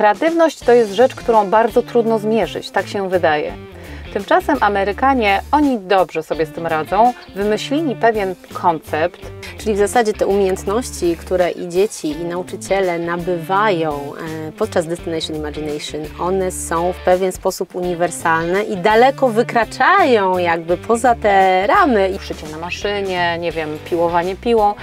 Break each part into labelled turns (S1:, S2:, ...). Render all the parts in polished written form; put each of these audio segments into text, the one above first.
S1: Kreatywność to jest rzecz, którą bardzo trudno zmierzyć, tak się wydaje. Tymczasem Amerykanie, oni dobrze sobie z tym radzą, wymyślili pewien koncept.
S2: Czyli w zasadzie te umiejętności, które i dzieci, i nauczyciele nabywają podczas Destination Imagination, one są w pewien sposób uniwersalne i daleko wykraczają jakby poza te ramy.
S1: Szycie na maszynie, nie wiem, piłowanie piłą.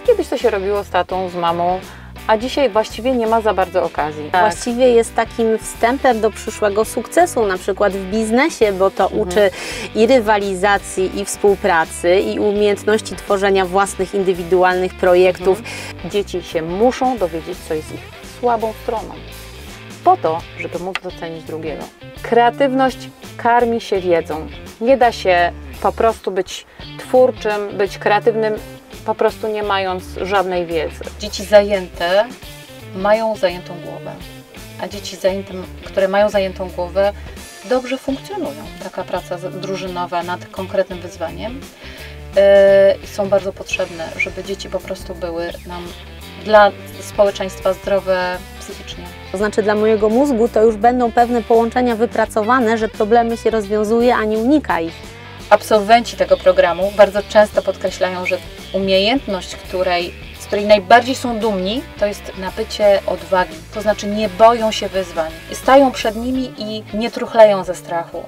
S1: Kiedyś to się robiło z tatą, z mamą, a dzisiaj właściwie nie ma za bardzo okazji.
S2: Właściwie jest takim wstępem do przyszłego sukcesu, na przykład w biznesie, bo to uczy i rywalizacji, i współpracy, i umiejętności tworzenia własnych, indywidualnych projektów.
S1: Dzieci się muszą dowiedzieć, co jest ich słabą stroną, po to, żeby móc docenić drugiego. Kreatywność karmi się wiedzą. Nie da się po prostu być twórczym, być kreatywnym, po prostu nie mając żadnej wiedzy. Dzieci zajęte mają zajętą głowę, a dzieci które mają zajętą głowę, dobrze funkcjonują. Taka praca drużynowa nad konkretnym wyzwaniem są bardzo potrzebne, żeby dzieci po prostu były nam dla społeczeństwa zdrowe psychicznie.
S2: To znaczy dla mojego mózgu to już będą pewne połączenia wypracowane, że problemy się rozwiązuje, a nie unika ich.
S1: Absolwenci tego programu bardzo często podkreślają, że umiejętność, z której najbardziej są dumni, to jest nabycie odwagi. To znaczy nie boją się wyzwań. Stają przed nimi i nie truchleją ze strachu.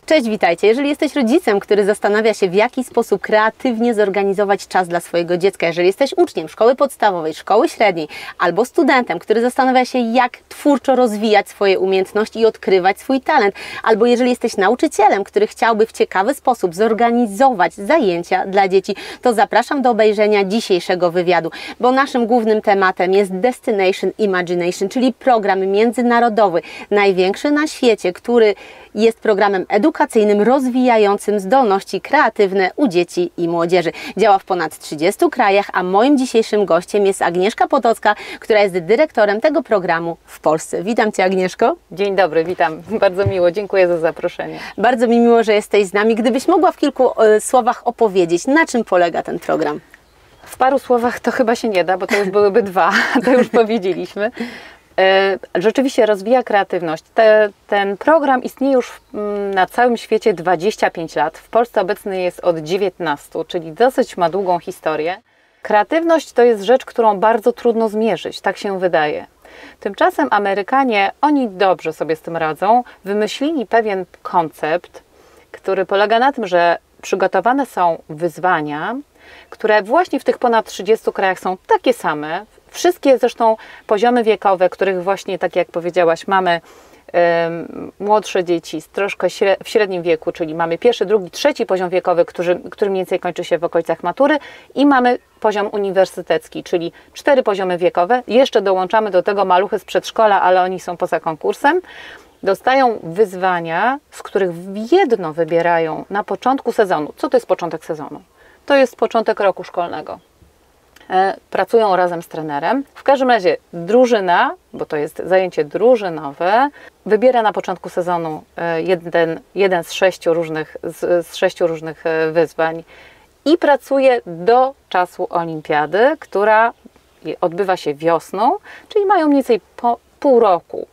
S2: Cześć, witajcie. Jeżeli jesteś rodzicem, który zastanawia się, w jaki sposób kreatywnie zorganizować czas dla swojego dziecka, jeżeli jesteś uczniem szkoły podstawowej, szkoły średniej albo studentem, który zastanawia się, jak twórczo rozwijać swoje umiejętności i odkrywać swój talent, albo jeżeli jesteś nauczycielem, który chciałby w ciekawy sposób zorganizować zajęcia dla dzieci, to zapraszam do obejrzenia dzisiejszego wywiadu, bo naszym głównym tematem jest Destination Imagination, czyli program międzynarodowy, największy na świecie, który jest programem edukacyjnym rozwijającym zdolności kreatywne u dzieci i młodzieży. Działa w ponad 30 krajach, a moim dzisiejszym gościem jest Agnieszka Potocka, która jest dyrektorem tego programu w Polsce. Witam Cię, Agnieszko.
S1: Dzień dobry, witam. Bardzo miło, dziękuję za zaproszenie.
S2: Bardzo mi miło, że jesteś z nami. Gdybyś mogła w kilku słowach opowiedzieć, na czym polega ten program?
S1: W paru słowach to chyba się nie da, bo to już byłyby dwa, to już powiedzieliśmy. Rzeczywiście rozwija kreatywność. Ten program istnieje już na całym świecie 25 lat. W Polsce obecny jest od 19, czyli dosyć ma długą historię. Kreatywność to jest rzecz, którą bardzo trudno zmierzyć, tak się wydaje. Tymczasem Amerykanie, oni dobrze sobie z tym radzą, wymyślili pewien koncept, który polega na tym, że przygotowane są wyzwania, które właśnie w tych ponad 30 krajach są takie same. Wszystkie zresztą poziomy wiekowe, których właśnie, tak jak powiedziałaś, mamy młodsze dzieci, troszkę w średnim wieku, czyli mamy pierwszy, drugi, trzeci poziom wiekowy, który mniej więcej kończy się w okolicach matury, i mamy poziom uniwersytecki, czyli 4 poziomy wiekowe. Jeszcze dołączamy do tego maluchy z przedszkola, ale oni są poza konkursem. Dostają wyzwania, z których jedno wybierają na początku sezonu. Co to jest początek sezonu? To jest początek roku szkolnego. Pracują razem z trenerem. W każdym razie drużyna, bo to jest zajęcie drużynowe, wybiera na początku sezonu jeden z 6 różnych wyzwań i pracuje do czasu olimpiady, która odbywa się wiosną, czyli mają mniej więcej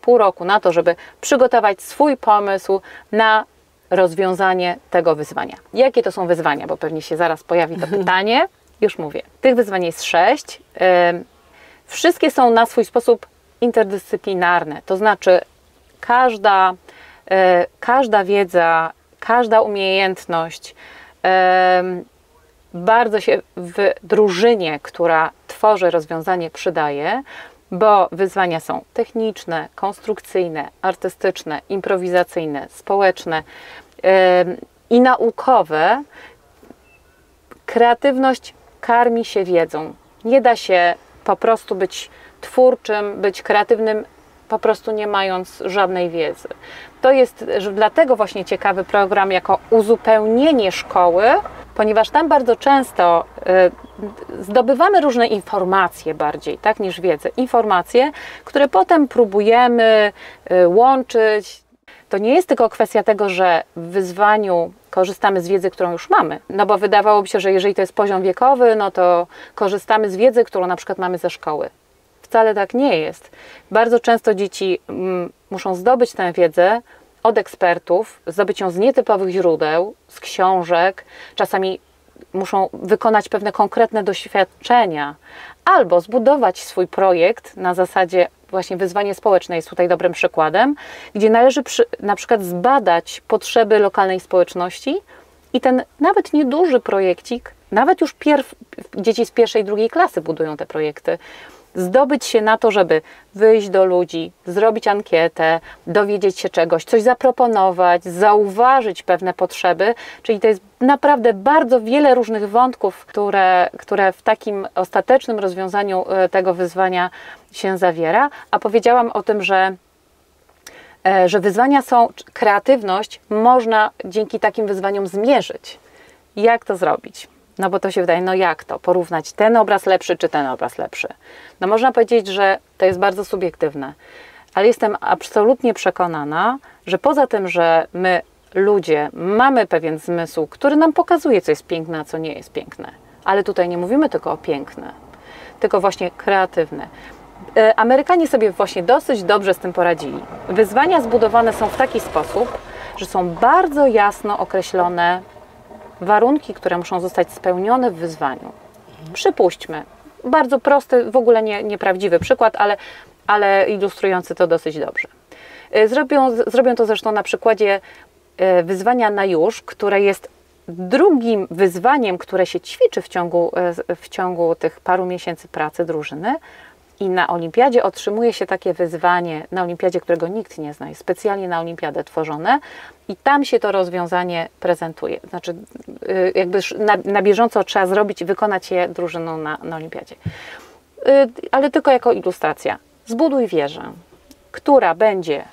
S1: pół roku na to, żeby przygotować swój pomysł na rozwiązanie tego wyzwania. Jakie to są wyzwania? Bo pewnie się zaraz pojawi to pytanie. Już mówię. Tych wyzwań jest 6. Wszystkie są na swój sposób interdyscyplinarne. To znaczy każda wiedza, każda umiejętność bardzo się w drużynie, która tworzy rozwiązanie, przydaje, bo wyzwania są techniczne, konstrukcyjne, artystyczne, improwizacyjne, społeczne i naukowe. Kreatywność karmi się wiedzą. Nie da się po prostu być twórczym, być kreatywnym, po prostu nie mając żadnej wiedzy. To jest dlatego właśnie ciekawy program jako uzupełnienie szkoły, ponieważ tam bardzo często zdobywamy różne informacje bardziej, tak, niż wiedzę. Informacje, które potem próbujemy łączyć. To nie jest tylko kwestia tego, że w wyzwaniu korzystamy z wiedzy, którą już mamy. No bo wydawałoby się, że jeżeli to jest poziom wiekowy, no to korzystamy z wiedzy, którą na przykład mamy ze szkoły. Wcale tak nie jest. Bardzo często dzieci muszą zdobyć tę wiedzę od ekspertów, zdobyć ją z nietypowych źródeł, z książek, czasami muszą wykonać pewne konkretne doświadczenia albo zbudować swój projekt na zasadzie właśnie wyzwanie społeczne jest tutaj dobrym przykładem, gdzie należy na przykład zbadać potrzeby lokalnej społeczności i ten nawet nieduży projekcik, nawet już dzieci z pierwszej, drugiej klasy budują te projekty, zdobyć się na to, żeby wyjść do ludzi, zrobić ankietę, dowiedzieć się czegoś, coś zaproponować, zauważyć pewne potrzeby, czyli to jest naprawdę bardzo wiele różnych wątków, które w takim ostatecznym rozwiązaniu tego wyzwania się zawiera, a powiedziałam o tym, że wyzwania są, kreatywność można dzięki takim wyzwaniom zmierzyć. Jak to zrobić? No bo to się wydaje, no jak to? Porównać ten obraz lepszy czy ten obraz lepszy? No można powiedzieć, że to jest bardzo subiektywne, ale jestem absolutnie przekonana, że poza tym, że my ludzie mamy pewien zmysł, który nam pokazuje, co jest piękne, a co nie jest piękne, ale tutaj nie mówimy tylko o piękne, tylko właśnie kreatywne. Amerykanie sobie właśnie dosyć dobrze z tym poradzili. Wyzwania zbudowane są w taki sposób, że są bardzo jasno określone warunki, które muszą zostać spełnione w wyzwaniu. Przypuśćmy, bardzo prosty, w ogóle nieprawdziwy przykład, ale ilustrujący to dosyć dobrze. Zrobią to zresztą na przykładzie wyzwania na już, które jest drugim wyzwaniem, które się ćwiczy w ciągu tych paru miesięcy pracy drużyny. I na olimpiadzie otrzymuje się takie wyzwanie, na olimpiadzie, którego nikt nie zna, jest specjalnie na olimpiadę tworzone i tam się to rozwiązanie prezentuje. Znaczy jakby na bieżąco trzeba zrobić, wykonać je drużyną na olimpiadzie. Ale tylko jako ilustracja. Zbuduj wieżę, która będzie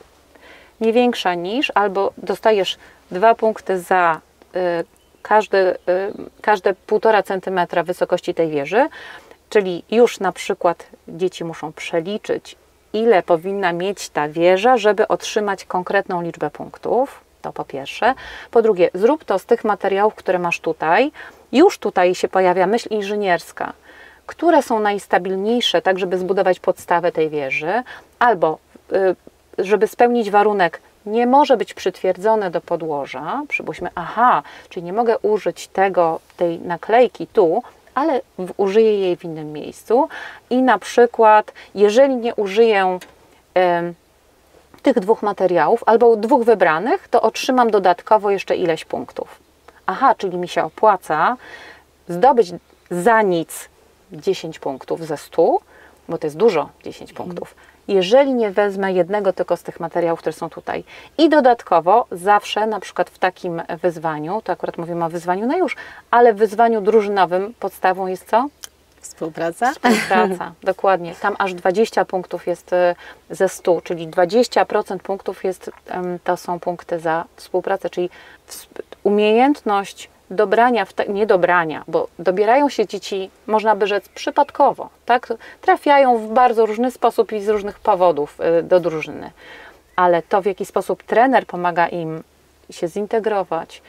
S1: nie większa niż, albo dostajesz 2 punkty za każde 1,5 centymetra wysokości tej wieży, czyli już na przykład dzieci muszą przeliczyć, ile powinna mieć ta wieża, żeby otrzymać konkretną liczbę punktów. To po pierwsze. Po drugie, zrób to z tych materiałów, które masz tutaj. Już tutaj się pojawia myśl inżynierska. Które są najstabilniejsze, tak żeby zbudować podstawę tej wieży, albo żeby spełnić warunek, nie może być przytwierdzone do podłoża. Przypuśćmy, aha, czyli nie mogę użyć tej naklejki tu, ale użyję jej w innym miejscu i na przykład, jeżeli nie użyję tych 2 materiałów albo 2 wybranych, to otrzymam dodatkowo jeszcze ileś punktów. Aha, czyli mi się opłaca zdobyć za nic 10 punktów ze 100, bo to jest dużo 10 punktów. Jeżeli nie wezmę jednego tylko z tych materiałów, które są tutaj. I dodatkowo zawsze, na przykład w takim wyzwaniu, to akurat mówimy o wyzwaniu na już, ale w wyzwaniu drużynowym podstawą jest co?
S2: Współpraca.
S1: Współpraca, dokładnie. Tam aż 20 punktów jest ze 100, czyli 20% punktów to są punkty za współpracę, czyli umiejętność dobrania, nie dobrania, bo dobierają się dzieci, można by rzec, przypadkowo, tak? Trafiają w bardzo różny sposób i z różnych powodów do drużyny. Ale to, w jaki sposób trener pomaga im się zintegrować,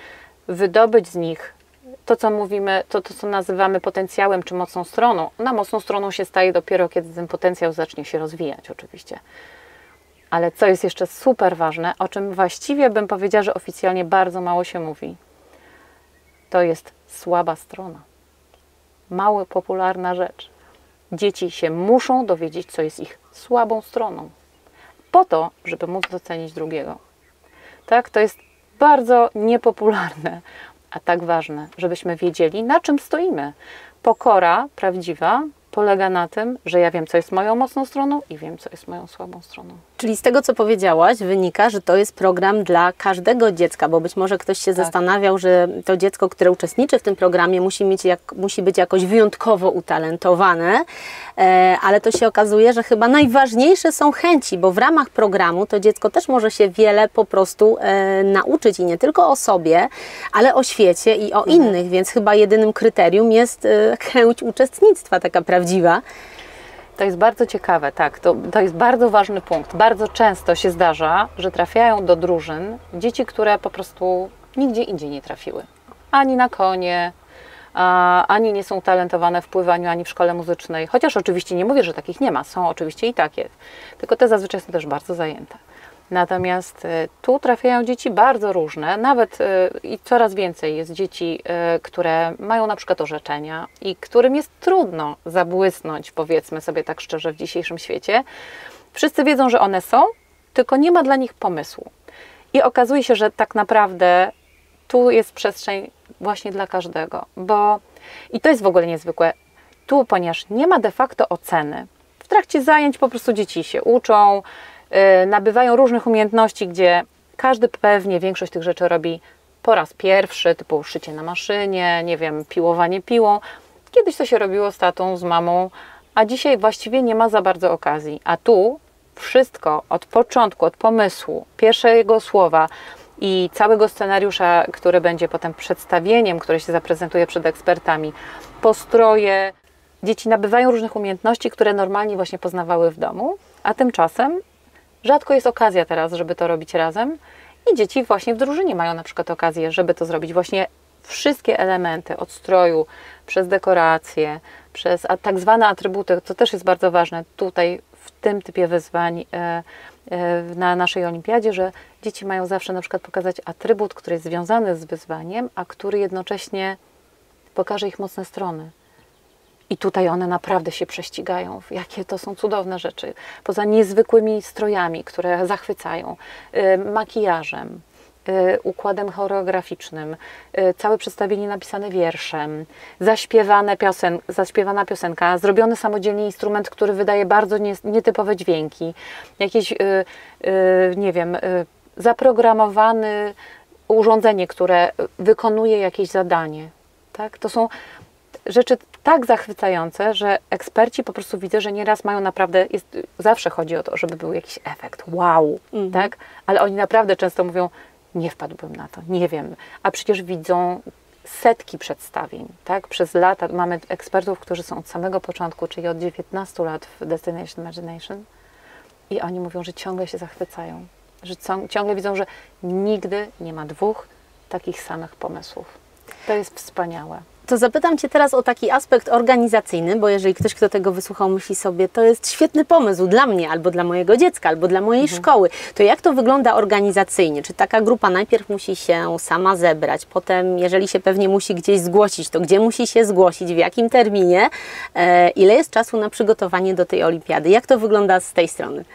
S1: wydobyć z nich to, co mówimy, to co nazywamy potencjałem czy mocną stroną. Ona mocną stroną się staje dopiero, kiedy ten potencjał zacznie się rozwijać oczywiście. Ale co jest jeszcze super ważne, o czym właściwie bym powiedziała, że oficjalnie bardzo mało się mówi, to jest słaba strona. Mało popularna rzecz. Dzieci się muszą dowiedzieć, co jest ich słabą stroną, po to, żeby móc docenić drugiego. Tak, to jest bardzo niepopularne, a tak ważne, żebyśmy wiedzieli, na czym stoimy. Pokora prawdziwa polega na tym, że ja wiem, co jest moją mocną stroną i wiem, co jest moją słabą stroną.
S2: Czyli z tego, co powiedziałaś, wynika, że to jest program dla każdego dziecka, bo być może ktoś się zastanawiał, że to dziecko, które uczestniczy w tym programie, musi być jakoś wyjątkowo utalentowane, ale to się okazuje, że chyba najważniejsze są chęci, bo w ramach programu to dziecko też może się wiele po prostu nauczyć i nie tylko o sobie, ale o świecie i o innych, więc chyba jedynym kryterium jest chęć uczestnictwa, taka prawdziwa.
S1: To jest bardzo ciekawe, tak, to jest bardzo ważny punkt. Bardzo często się zdarza, że trafiają do drużyn dzieci, które po prostu nigdzie indziej nie trafiły. Ani na konie, ani nie są utalentowane w pływaniu, ani w szkole muzycznej. Chociaż oczywiście nie mówię, że takich nie ma, są oczywiście i takie, tylko te zazwyczaj są też bardzo zajęte. Natomiast tu trafiają dzieci bardzo różne, nawet i coraz więcej jest dzieci, które mają na przykład orzeczenia i którym jest trudno zabłysnąć, powiedzmy sobie tak szczerze, w dzisiejszym świecie. Wszyscy wiedzą, że one są, tylko nie ma dla nich pomysłu. I okazuje się, że tak naprawdę tu jest przestrzeń właśnie dla każdego, i to jest w ogóle niezwykłe, tu, ponieważ nie ma de facto oceny. W trakcie zajęć po prostu dzieci się uczą, nabywają różnych umiejętności, gdzie każdy pewnie większość tych rzeczy robi po raz pierwszy, typu szycie na maszynie, nie wiem, piłowanie piłą. Kiedyś to się robiło z tatą, z mamą, a dzisiaj właściwie nie ma za bardzo okazji. A tu wszystko od początku, od pomysłu, pierwszego słowa i całego scenariusza, który będzie potem przedstawieniem, które się zaprezentuje przed ekspertami, postroje. Dzieci nabywają różnych umiejętności, które normalnie właśnie poznawały w domu, a tymczasem rzadko jest okazja teraz, żeby to robić razem i dzieci właśnie w drużynie mają na przykład okazję, żeby to zrobić. Właśnie wszystkie elementy od stroju, przez dekoracje, przez tak zwane atrybuty, co też jest bardzo ważne tutaj w tym typie wyzwań na naszej olimpiadzie, że dzieci mają zawsze na przykład pokazać atrybut, który jest związany z wyzwaniem, a który jednocześnie pokaże ich mocne strony. I tutaj one naprawdę się prześcigają. Jakie to są cudowne rzeczy. Poza niezwykłymi strojami, które zachwycają, makijażem, układem choreograficznym, całe przedstawienie napisane wierszem, zaśpiewana piosenka, zrobiony samodzielnie instrument, który wydaje bardzo nietypowe dźwięki, jakieś, nie wiem, zaprogramowane urządzenie, które wykonuje jakieś zadanie. Tak? To są rzeczy tak zachwycające, że eksperci po prostu widzę, że nieraz mają naprawdę, zawsze chodzi o to, żeby był jakiś efekt, wow, tak? Ale oni naprawdę często mówią, nie wpadłbym na to, nie wiem, a przecież widzą setki przedstawień, tak? Przez lata mamy ekspertów, którzy są od samego początku, czyli od 19 lat w Destination Imagination i oni mówią, że ciągle się zachwycają, że ciągle widzą, że nigdy nie ma dwóch takich samych pomysłów. To jest wspaniałe.
S2: To zapytam Cię teraz o taki aspekt organizacyjny, bo jeżeli ktoś, kto tego wysłuchał, myśli sobie, to jest świetny pomysł dla mnie, albo dla mojego dziecka, albo dla mojej szkoły, to jak to wygląda organizacyjnie? Czy taka grupa najpierw musi się sama zebrać, potem jeżeli się pewnie musi gdzieś zgłosić, to gdzie musi się zgłosić, w jakim terminie, ile jest czasu na przygotowanie do tej olimpiady? Jak to wygląda z tej strony?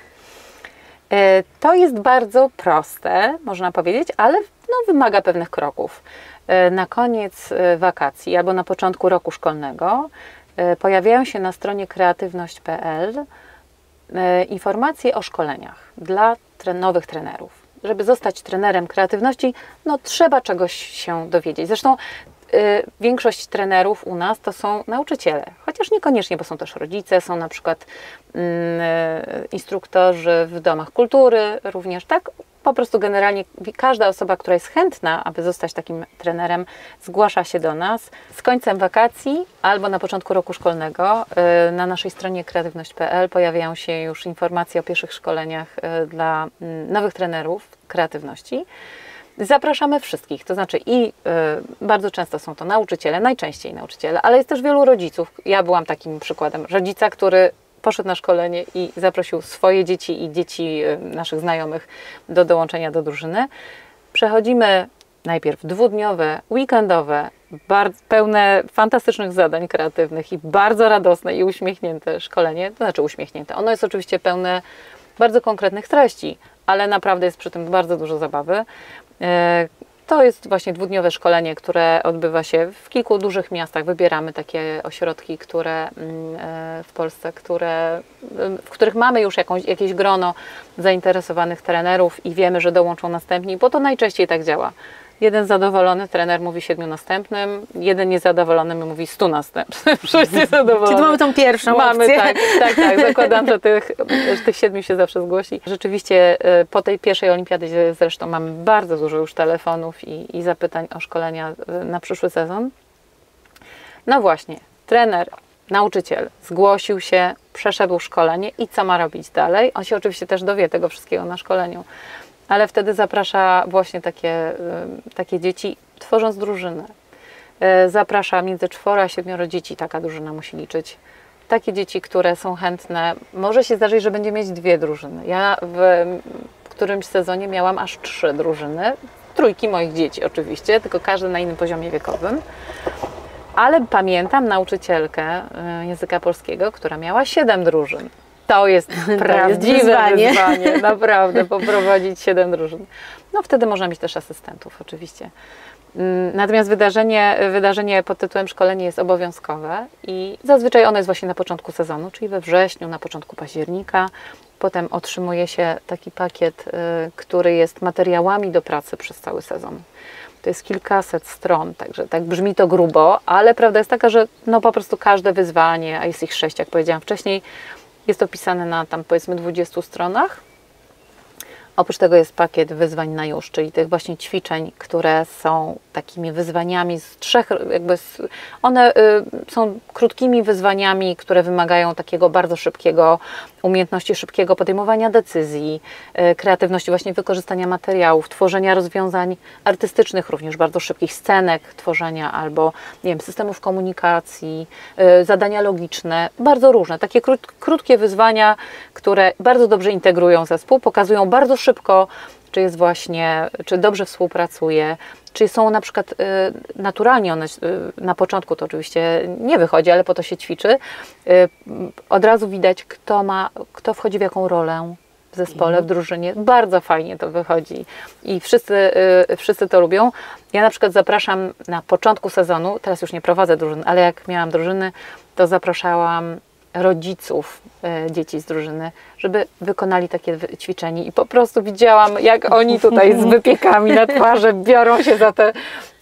S1: To jest bardzo proste, można powiedzieć, ale wymaga pewnych kroków. Na koniec wakacji albo na początku roku szkolnego pojawiają się na stronie kreatywność.pl informacje o szkoleniach dla nowych trenerów. Żeby zostać trenerem kreatywności, trzeba czegoś się dowiedzieć. Zresztą większość trenerów u nas to są nauczyciele, chociaż niekoniecznie, bo są też rodzice, są na przykład instruktorzy w domach kultury również, tak? Po prostu generalnie każda osoba, która jest chętna, aby zostać takim trenerem, zgłasza się do nas. Z końcem wakacji albo na początku roku szkolnego na naszej stronie kreatywność.pl pojawiają się już informacje o pierwszych szkoleniach dla nowych trenerów kreatywności. Zapraszamy wszystkich, to znaczy bardzo często są to nauczyciele, najczęściej nauczyciele, ale jest też wielu rodziców. Ja byłam takim przykładem rodzica, który poszedł na szkolenie i zaprosił swoje dzieci i dzieci naszych znajomych do dołączenia do drużyny. Przechodzimy najpierw dwudniowe, weekendowe, pełne fantastycznych zadań kreatywnych i bardzo radosne i uśmiechnięte szkolenie. To znaczy uśmiechnięte. Ono jest oczywiście pełne bardzo konkretnych treści, ale naprawdę jest przy tym bardzo dużo zabawy. To jest właśnie dwudniowe szkolenie, które odbywa się w kilku dużych miastach. Wybieramy takie ośrodki, które w Polsce, w których mamy już jakieś grono zainteresowanych trenerów i wiemy, że dołączą następni, bo to najczęściej tak działa. Jeden zadowolony trener mówi 7 następnym, jeden niezadowolony mówi 100 następnym. Wszyscy zadowoleni.
S2: Czyli mamy tą pierwszą opcję.
S1: Tak. Zakładam, że tych 7 się zawsze zgłosi. Rzeczywiście po tej pierwszej olimpiadzie zresztą mamy bardzo dużo już telefonów i zapytań o szkolenia na przyszły sezon. No właśnie, trener, nauczyciel zgłosił się, przeszedł szkolenie i co ma robić dalej? On się oczywiście też dowie tego wszystkiego na szkoleniu. Ale wtedy zaprasza właśnie takie dzieci, tworząc drużynę. Zaprasza między 4 a 7 dzieci, taka drużyna musi liczyć. Takie dzieci, które są chętne. Może się zdarzyć, że będzie mieć 2 drużyny. Ja w którymś sezonie miałam aż 3 drużyny. 3 moich dzieci oczywiście, tylko każdy na innym poziomie wiekowym. Ale pamiętam nauczycielkę języka polskiego, która miała 7 drużyn. To jest prawdziwe wyzwanie, naprawdę, poprowadzić 7 drużyn. No wtedy można mieć też asystentów oczywiście. Natomiast wydarzenie pod tytułem szkolenie jest obowiązkowe i zazwyczaj ono jest właśnie na początku sezonu, czyli we wrześniu, na początku października. Potem otrzymuje się taki pakiet, który jest materiałami do pracy przez cały sezon. To jest kilkaset stron, także tak brzmi to grubo, ale prawda jest taka, że no po prostu każde wyzwanie, a jest ich 6, jak powiedziałam wcześniej, jest opisane na tam powiedzmy 20 stronach. Oprócz tego jest pakiet wyzwań na już, czyli tych właśnie ćwiczeń, które są takimi wyzwaniami z 3, one są krótkimi wyzwaniami, które wymagają takiego bardzo umiejętności szybkiego podejmowania decyzji, kreatywności właśnie wykorzystania materiałów, tworzenia rozwiązań artystycznych, również bardzo szybkich scenek tworzenia albo nie wiem, systemów komunikacji, zadania logiczne, bardzo różne, takie krótkie wyzwania, które bardzo dobrze integrują zespół, pokazują bardzo szybko, czy dobrze współpracuje, czy są na przykład naturalnie one, na początku to oczywiście nie wychodzi, ale po to się ćwiczy, od razu widać, kto wchodzi w jaką rolę w zespole, w drużynie. Bardzo fajnie to wychodzi i wszyscy to lubią. Ja na przykład zapraszam na początku sezonu, teraz już nie prowadzę drużyn, ale jak miałam drużyny, to zapraszałam rodziców dzieci z drużyny, żeby wykonali takie ćwiczenie i po prostu widziałam, jak oni tutaj z wypiekami na twarzy biorą się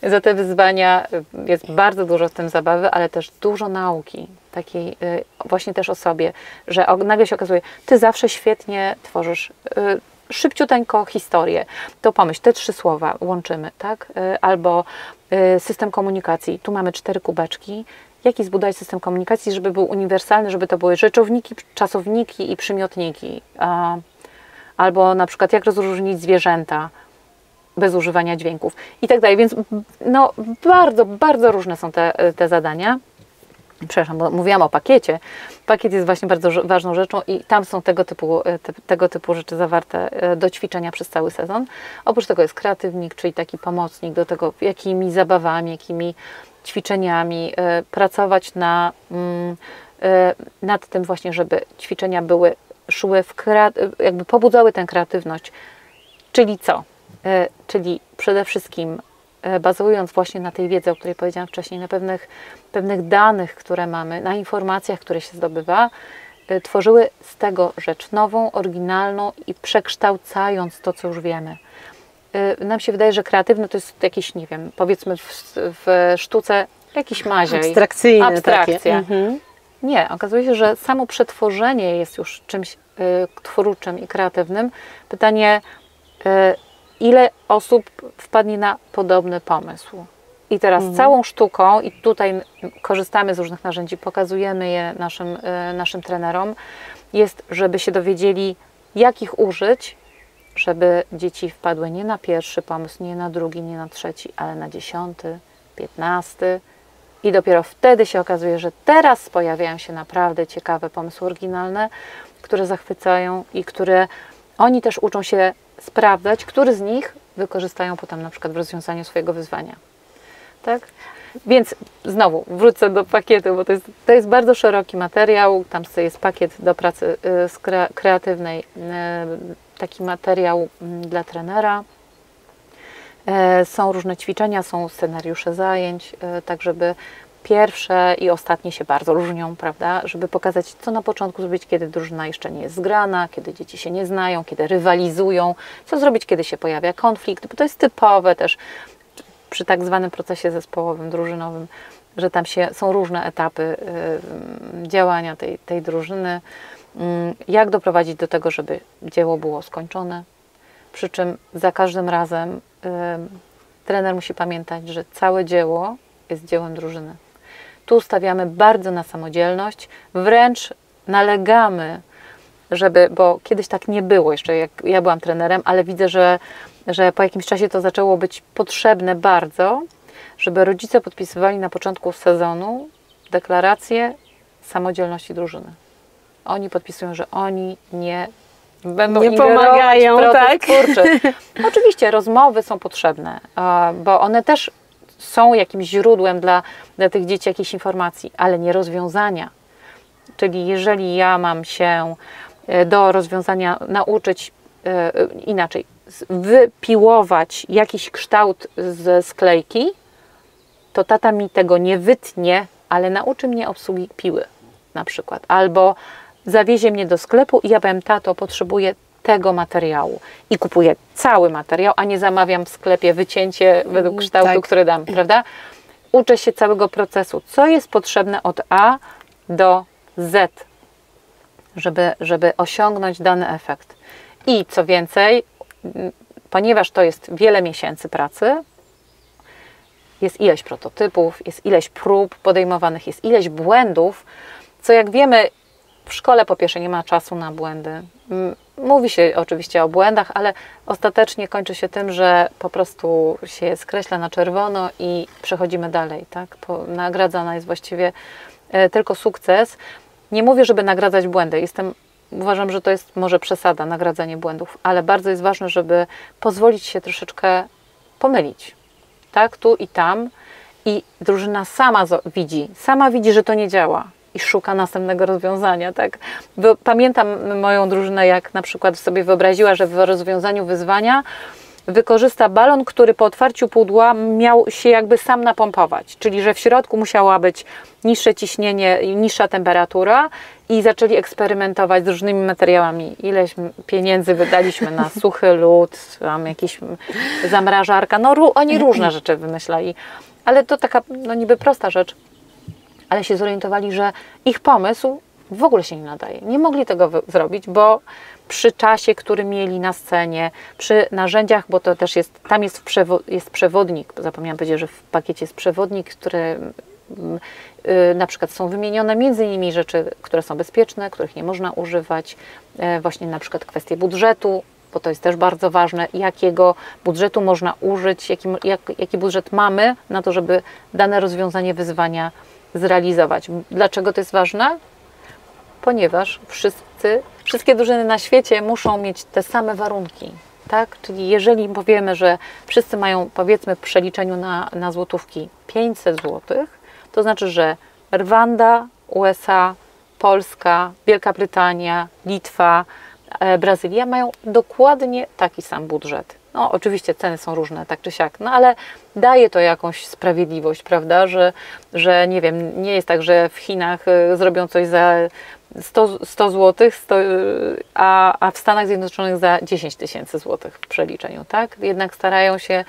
S1: za te wyzwania. Jest bardzo dużo w tym zabawy, ale też dużo nauki, takiej właśnie też o sobie, że nagle się okazuje, ty zawsze świetnie tworzysz szybciuteńko historię. To pomyśl, te 3 słowa łączymy, tak? Albo system komunikacji. Tu mamy 4 kubeczki. Jaki zbudować system komunikacji, żeby był uniwersalny, żeby to były rzeczowniki, czasowniki i przymiotniki. Albo na przykład jak rozróżnić zwierzęta bez używania dźwięków i tak dalej. Więc no, bardzo, bardzo różne są te zadania. Przepraszam, bo mówiłam o pakiecie. Pakiet jest właśnie bardzo ważną rzeczą i tam są tego typu rzeczy zawarte do ćwiczenia przez cały sezon. Oprócz tego jest kreatywnik, czyli taki pomocnik do tego, jakimi zabawami, jakimi ćwiczeniami pracować nad tym właśnie, żeby ćwiczenia szły jakby pobudzały tę kreatywność. Czyli co? Czyli przede wszystkim bazując właśnie na tej wiedzy, o której powiedziałam wcześniej, na pewnych danych, które mamy, na informacjach, które się zdobywa, tworzyły z tego rzecz nową, oryginalną i przekształcając to, co już wiemy. Nam się wydaje, że kreatywne to jest jakiś, nie wiem, powiedzmy w sztuce jakiś maziej.
S2: Abstrakcja.
S1: Mhm. Nie, okazuje się, że samo przetworzenie jest już czymś twórczym i kreatywnym. Pytanie, ile osób wpadnie na podobny pomysł? I teraz całą sztuką, i tutaj korzystamy z różnych narzędzi, pokazujemy je naszym trenerom, jest, żeby się dowiedzieli, jak ich użyć, żeby dzieci wpadły nie na pierwszy pomysł, nie na drugi, nie na trzeci, ale na 10., 15. I dopiero wtedy się okazuje, że teraz pojawiają się naprawdę ciekawe pomysły oryginalne, które zachwycają i które oni też uczą się sprawdzać, który z nich wykorzystają potem na przykład w rozwiązaniu swojego wyzwania. Tak? Więc znowu wrócę do pakietu, bo to jest bardzo szeroki materiał, tam jest pakiet do pracy kreatywnej, taki materiał dla trenera. Są różne ćwiczenia, są scenariusze zajęć, tak żeby pierwsze i ostatnie się bardzo różnią, prawda? Żeby pokazać, co na początku zrobić, kiedy drużyna jeszcze nie jest zgrana, kiedy dzieci się nie znają, kiedy rywalizują, co zrobić, kiedy się pojawia konflikt, bo to jest typowe też przy tak zwanym procesie zespołowym, drużynowym, że tam są różne etapy działania tej drużyny. Jak doprowadzić do tego, żeby dzieło było skończone, przy czym za każdym razem trener musi pamiętać, że całe dzieło jest dziełem drużyny. Tu stawiamy bardzo na samodzielność, wręcz nalegamy, bo kiedyś tak nie było jeszcze, jak ja byłam trenerem, ale widzę, że po jakimś czasie to zaczęło być potrzebne bardzo, żeby rodzice podpisywali na początku sezonu deklarację samodzielności drużyny. Oni podpisują, że oni nie będą
S2: pomagają,
S1: w proces
S2: tak?
S1: twórczy. Oczywiście rozmowy są potrzebne, bo one też są jakimś źródłem dla tych dzieci jakichś informacji, ale nie rozwiązania. Czyli jeżeli ja mam się do rozwiązania nauczyć inaczej, wypiłować jakiś kształt ze sklejki, to tata mi tego nie wytnie, ale nauczy mnie obsługi piły na przykład. Albo zawiezie mnie do sklepu i ja powiem, tato, potrzebuję tego materiału. I kupuję cały materiał, a nie zamawiam w sklepie wycięcie według kształtu, który dam, prawda? Uczę się całego procesu, co jest potrzebne od A do Z, żeby osiągnąć dany efekt. I co więcej, ponieważ to jest wiele miesięcy pracy, jest ileś prototypów, jest ileś prób podejmowanych, jest ileś błędów, co jak wiemy, w szkole po pierwsze nie ma czasu na błędy. Mówi się oczywiście o błędach, ale ostatecznie kończy się tym, że po prostu się skreśla na czerwono i przechodzimy dalej. Tak? Nagradzana jest właściwie tylko sukces. Nie mówię, żeby nagradzać błędy. Uważam, że to jest może przesada, nagradzanie błędów, ale bardzo jest ważne, żeby pozwolić się troszeczkę pomylić. Tak? Tu i tam. I drużyna sama widzi, że to nie działa. I szuka następnego rozwiązania, tak? Pamiętam moją drużynę, jak na przykład sobie wyobraziła, że w rozwiązaniu wyzwania wykorzysta balon, który po otwarciu pudła miał się jakby sam napompować, czyli że w środku musiała być niższe ciśnienie i niższa temperatura i zaczęli eksperymentować z różnymi materiałami. Ileś pieniędzy wydaliśmy na suchy lód, tam jakiś zamrażarka, oni różne rzeczy wymyślali, ale to taka niby prosta rzecz. Ale się zorientowali, że ich pomysł w ogóle się nie nadaje. Nie mogli tego zrobić, bo przy czasie, który mieli na scenie, przy narzędziach, bo to też jest, tam jest przewodnik, zapomniałam powiedzieć, że w pakiecie jest przewodnik, który na przykład są wymienione między innymi rzeczy, które są bezpieczne, których nie można używać, właśnie na przykład kwestie budżetu, bo to jest też bardzo ważne, jakiego budżetu można użyć, jaki budżet mamy na to, żeby dane rozwiązanie wyzwania zrealizować. Dlaczego to jest ważne? Ponieważ wszystkie drużyny na świecie muszą mieć te same warunki. Tak? Czyli jeżeli powiemy, że wszyscy mają, powiedzmy w przeliczeniu na złotówki 500 zł, to znaczy, że Rwanda, USA, Polska, Wielka Brytania, Litwa, Brazylia mają dokładnie taki sam budżet. No, oczywiście ceny są różne, tak czy siak, ale daje to jakąś sprawiedliwość, prawda, że nie wiem, nie jest tak, że w Chinach zrobią coś za 100 zł, a w Stanach Zjednoczonych za 10 000 złotych w przeliczeniu, tak? Jednak starają się,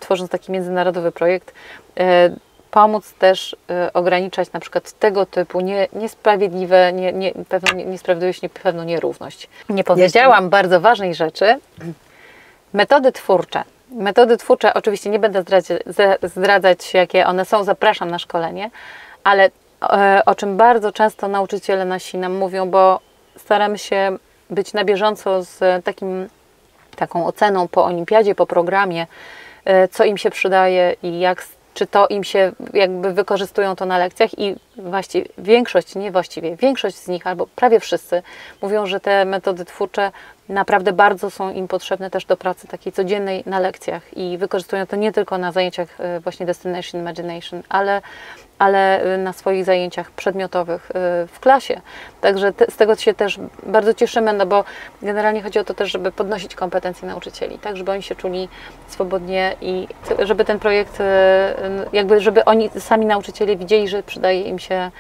S1: tworząc taki międzynarodowy projekt, pomóc też ograniczać na przykład tego typu niesprawiedliwe, niesprawiedliwość, pewną nierówność. Nie powiedziałam bardzo ważnej rzeczy. Metody twórcze. Metody twórcze, oczywiście nie będę zdradzać, jakie one są, zapraszam na szkolenie, ale o czym bardzo często nauczyciele nasi nam mówią, bo staramy się być na bieżąco z taką oceną po olimpiadzie, po programie, co im się przydaje i czy to im się jakby wykorzystują to na lekcjach i właściwie większość z nich, albo prawie wszyscy mówią, że te metody twórcze naprawdę bardzo są im potrzebne też do pracy takiej codziennej na lekcjach i wykorzystują to nie tylko na zajęciach właśnie Destination Imagination, ale na swoich zajęciach przedmiotowych w klasie. Także z tego się też bardzo cieszymy, no bo generalnie chodzi o to też, żeby podnosić kompetencje nauczycieli, tak, żeby oni się czuli swobodnie i żeby ten projekt, jakby żeby oni sami nauczyciele widzieli, że przydaje im się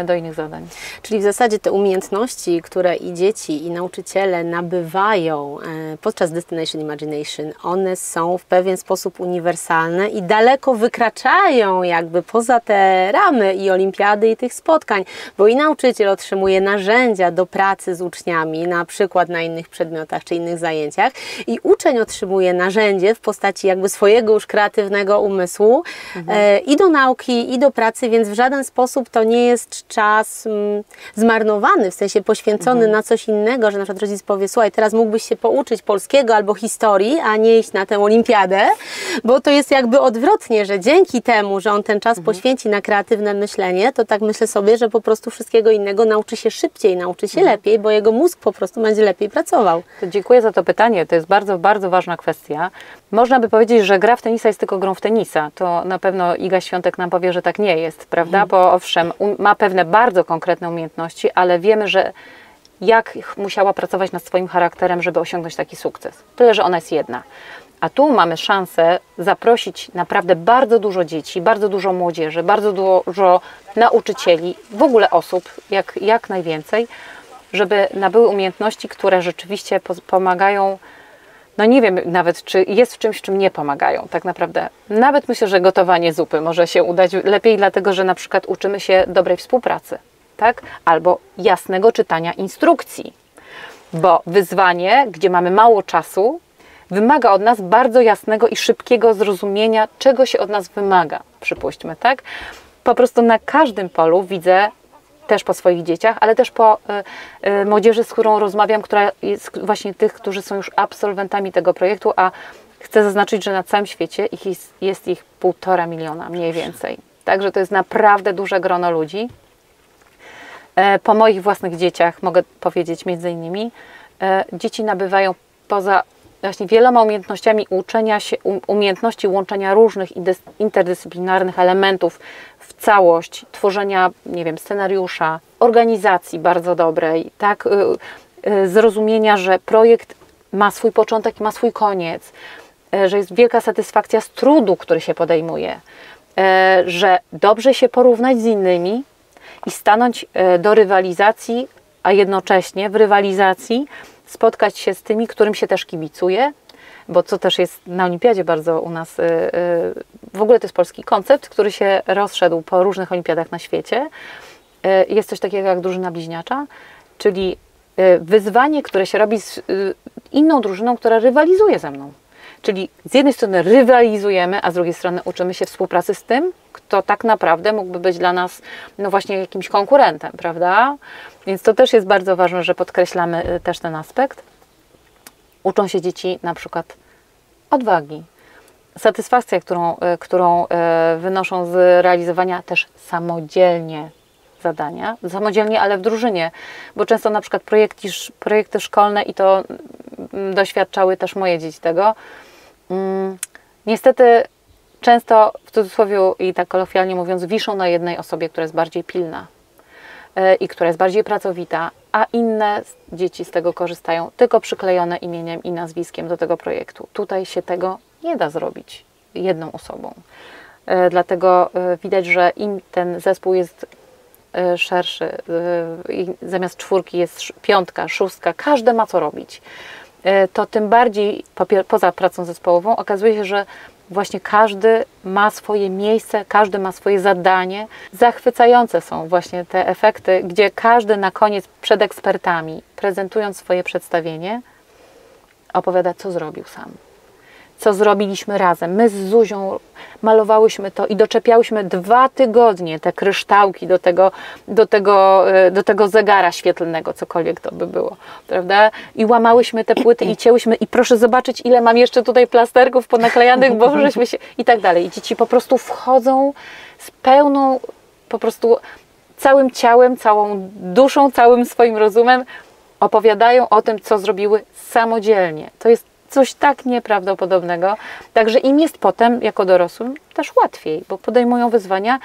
S1: do innych zadań.
S2: Czyli w zasadzie te umiejętności, które i dzieci, i nauczyciele nabywają podczas Destination Imagination, one są w pewien sposób uniwersalne i daleko wykraczają jakby poza te ramy i olimpiady i tych spotkań, bo i nauczyciel otrzymuje narzędzia do pracy z uczniami, na przykład na innych przedmiotach czy innych zajęciach, i uczeń otrzymuje narzędzie w postaci jakby swojego już kreatywnego umysłu i do nauki, i do pracy, więc w żaden sposób to nie jest czas zmarnowany, w sensie poświęcony na coś innego, że na przykład rodzic powie, słuchaj, teraz mógłbyś się pouczyć polskiego albo historii, a nie iść na tę olimpiadę, bo to jest jakby odwrotnie, że dzięki temu, że on ten czas poświęci na kreatywne myślenie, to tak myślę sobie, że po prostu wszystkiego innego nauczy się szybciej, nauczy się lepiej, bo jego mózg po prostu będzie lepiej pracował.
S1: To dziękuję za to pytanie, to jest bardzo, bardzo ważna kwestia. Można by powiedzieć, że gra w tenisa jest tylko grą w tenisa. To na pewno Iga Świątek nam powie, że tak nie jest, prawda? Bo owszem, ma pewne bardzo konkretne umiejętności, ale wiemy, że jak musiała pracować nad swoim charakterem, żeby osiągnąć taki sukces. Tyle, że ona jest jedna. A tu mamy szansę zaprosić naprawdę bardzo dużo dzieci, bardzo dużo młodzieży, bardzo dużo nauczycieli, w ogóle osób, jak najwięcej, żeby nabyły umiejętności, które rzeczywiście pomagają. No nie wiem nawet, czy jest w czymś, czym nie pomagają tak naprawdę. Nawet myślę, że gotowanie zupy może się udać lepiej, dlatego że na przykład uczymy się dobrej współpracy, tak? Albo jasnego czytania instrukcji. Bo wyzwanie, gdzie mamy mało czasu, wymaga od nas bardzo jasnego i szybkiego zrozumienia, czego się od nas wymaga, przypuśćmy, tak? Po prostu na każdym polu widzę, też po swoich dzieciach, ale też po młodzieży, z którą rozmawiam, która jest właśnie tych, którzy są już absolwentami tego projektu, a chcę zaznaczyć, że na całym świecie jest ich 1,5 miliona, mniej więcej. Także to jest naprawdę duże grono ludzi. Po moich własnych dzieciach mogę powiedzieć między innymi, dzieci nabywają poza właśnie wieloma umiejętnościami uczenia się, umiejętności łączenia różnych interdyscyplinarnych elementów w całość, tworzenia, nie wiem, scenariusza, organizacji bardzo dobrej, tak, zrozumienia, że projekt ma swój początek i ma swój koniec, że jest wielka satysfakcja z trudu, który się podejmuje, że dobrze się porównać z innymi i stanąć do rywalizacji, a jednocześnie w rywalizacji spotkać się z tymi, którym się też kibicuje, bo co też jest na olimpiadzie bardzo u nas, w ogóle to jest polski koncept, który się rozszedł po różnych olimpiadach na świecie. Jest coś takiego jak drużyna bliźniacza, czyli wyzwanie, które się robi z inną drużyną, która rywalizuje ze mną. Czyli z jednej strony rywalizujemy, a z drugiej strony uczymy się współpracy z tym, kto tak naprawdę mógłby być dla nas, no właśnie, jakimś konkurentem, prawda? Więc to też jest bardzo ważne, że podkreślamy też ten aspekt. Uczą się dzieci na przykład odwagi. Satysfakcja, którą wynoszą z realizowania też samodzielnie zadania, samodzielnie, ale w drużynie, bo często na przykład projekty szkolne, i to doświadczały też moje dzieci tego, niestety często, w cudzysłowie i tak kolokwialnie mówiąc, wiszą na jednej osobie, która jest bardziej pilna i która jest bardziej pracowita, a inne dzieci z tego korzystają tylko przyklejone imieniem i nazwiskiem do tego projektu. Tutaj się tego nie da zrobić jedną osobą. Dlatego widać, że im ten zespół jest szerszy, zamiast 4 jest 5, 6, każdy ma co robić, to tym bardziej poza pracą zespołową okazuje się, że właśnie każdy ma swoje miejsce, każdy ma swoje zadanie. Zachwycające są właśnie te efekty, gdzie każdy na koniec przed ekspertami, prezentując swoje przedstawienie, opowiada, co zrobił sam. Co zrobiliśmy razem. My z Zuzią malowałyśmy to i doczepiałyśmy 2 tygodnie te kryształki do tego zegara świetlnego, cokolwiek to by było, prawda? I łamałyśmy te płyty i cięłyśmy i proszę zobaczyć, ile mam jeszcze tutaj plasterków ponaklejanych, bo żeśmy się... i tak dalej. I dzieci po prostu wchodzą z pełną po prostu całym ciałem, całą duszą, całym swoim rozumem opowiadają o tym, co zrobiły samodzielnie. To jest coś tak nieprawdopodobnego. Także im jest potem, jako dorosłym, też łatwiej, bo podejmują wyzwania,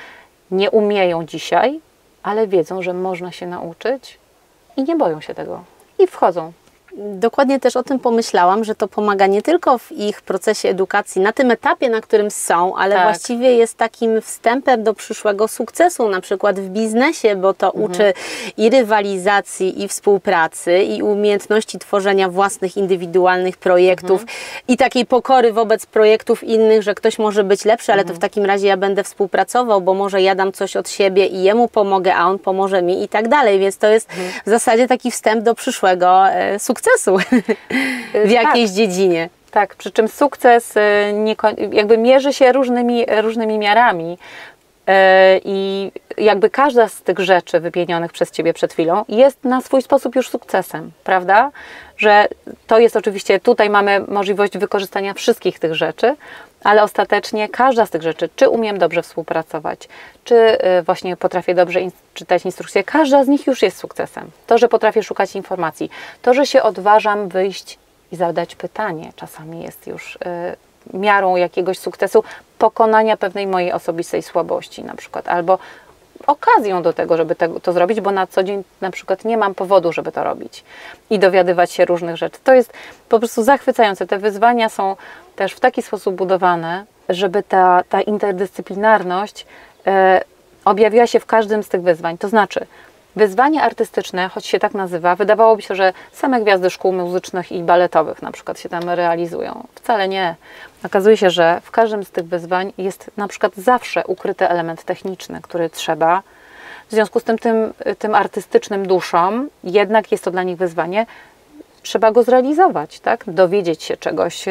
S1: nie umieją dzisiaj, ale wiedzą, że można się nauczyć i nie boją się tego. I wchodzą.
S2: Dokładnie też o tym pomyślałam, że to pomaga nie tylko w ich procesie edukacji, na tym etapie, na którym są, ale
S1: Tak.
S2: właściwie jest takim wstępem do przyszłego sukcesu, na przykład w biznesie, bo to uczy i rywalizacji, i współpracy, i umiejętności tworzenia własnych, indywidualnych projektów i takiej pokory wobec projektów innych, że ktoś może być lepszy, ale to w takim razie ja będę współpracował, bo może ja dam coś od siebie i jemu pomogę, a on pomoże mi i tak dalej, więc to jest w zasadzie taki wstęp do przyszłego sukcesu w jakiejś dziedzinie.
S1: Tak, przy czym sukces jakby mierzy się różnymi miarami i jakby każda z tych rzeczy wymienionych przez Ciebie przed chwilą jest na swój sposób już sukcesem, prawda? Że to jest oczywiście, tutaj mamy możliwość wykorzystania wszystkich tych rzeczy, ale ostatecznie każda z tych rzeczy, czy umiem dobrze współpracować, czy właśnie potrafię dobrze czytać instrukcje, każda z nich już jest sukcesem. To, że potrafię szukać informacji, to, że się odważam wyjść i zadać pytanie, czasami jest już miarą jakiegoś sukcesu, pokonania pewnej mojej osobistej słabości na przykład, albo okazją do tego, żeby to zrobić, bo na co dzień na przykład nie mam powodu, żeby to robić i dowiadywać się różnych rzeczy. To jest po prostu zachwycające. Te wyzwania są też w taki sposób budowane, żeby ta interdyscyplinarność objawiła się w każdym z tych wyzwań. To znaczy, wyzwanie artystyczne, choć się tak nazywa, wydawałoby się, że same gwiazdy szkół muzycznych i baletowych na przykład się tam realizują. Wcale nie. Okazuje się, że w każdym z tych wyzwań jest na przykład zawsze ukryty element techniczny, który trzeba. W związku z tym artystycznym duszom, jednak jest to dla nich wyzwanie, trzeba go zrealizować, tak? Dowiedzieć się czegoś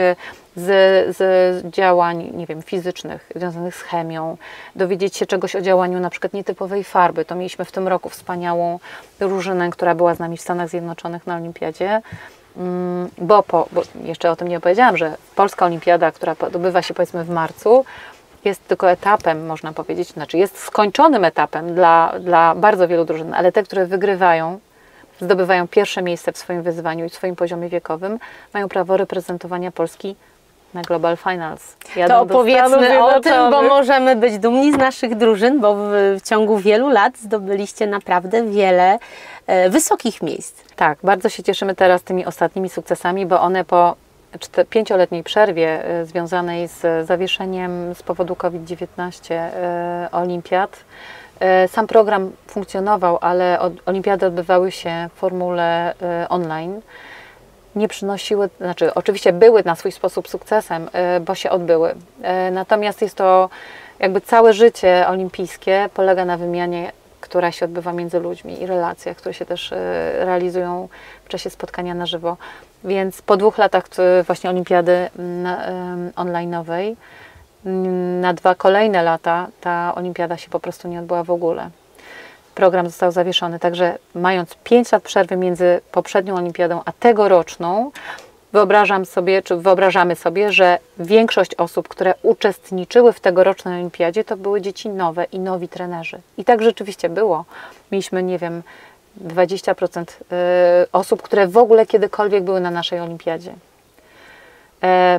S1: z działań, nie wiem, fizycznych, związanych z chemią, dowiedzieć się czegoś o działaniu na przykład nietypowej farby. To mieliśmy w tym roku wspaniałą drużynę, która była z nami w Stanach Zjednoczonych na olimpiadzie, bo jeszcze o tym nie opowiedziałam, że Polska Olimpiada, która odbywa się powiedzmy w marcu, jest tylko etapem, można powiedzieć, znaczy jest skończonym etapem dla bardzo wielu drużyn, ale te, które wygrywają, zdobywają pierwsze miejsce w swoim wyzwaniu i w swoim poziomie wiekowym, mają prawo reprezentowania Polski na Global Finals.
S2: To opowiedzmy o tym, bo możemy być dumni z naszych drużyn, bo w ciągu wielu lat zdobyliście naprawdę wiele wysokich miejsc. Tak,
S1: bardzo się cieszymy teraz tymi ostatnimi sukcesami, bo one po 5-letniej przerwie związanej z zawieszeniem z powodu COVID-19 olimpiad. Sam program funkcjonował, ale olimpiady odbywały się w formule online. Nie przynosiły, znaczy oczywiście były na swój sposób sukcesem, bo się odbyły. Natomiast jest to jakby całe życie olimpijskie polega na wymianie, która się odbywa między ludźmi i relacjach, które się też realizują w czasie spotkania na żywo. Więc po 2 latach właśnie olimpiady online'owej, na 2 kolejne lata ta olimpiada się po prostu nie odbyła w ogóle. Program został zawieszony, także mając 5 lat przerwy między poprzednią olimpiadą a tegoroczną, wyobrażamy sobie, że większość osób, które uczestniczyły w tegorocznej olimpiadzie, to były dzieci nowe i nowi trenerzy. I tak rzeczywiście było. Mieliśmy, nie wiem, 20% osób, które w ogóle kiedykolwiek były na naszej olimpiadzie.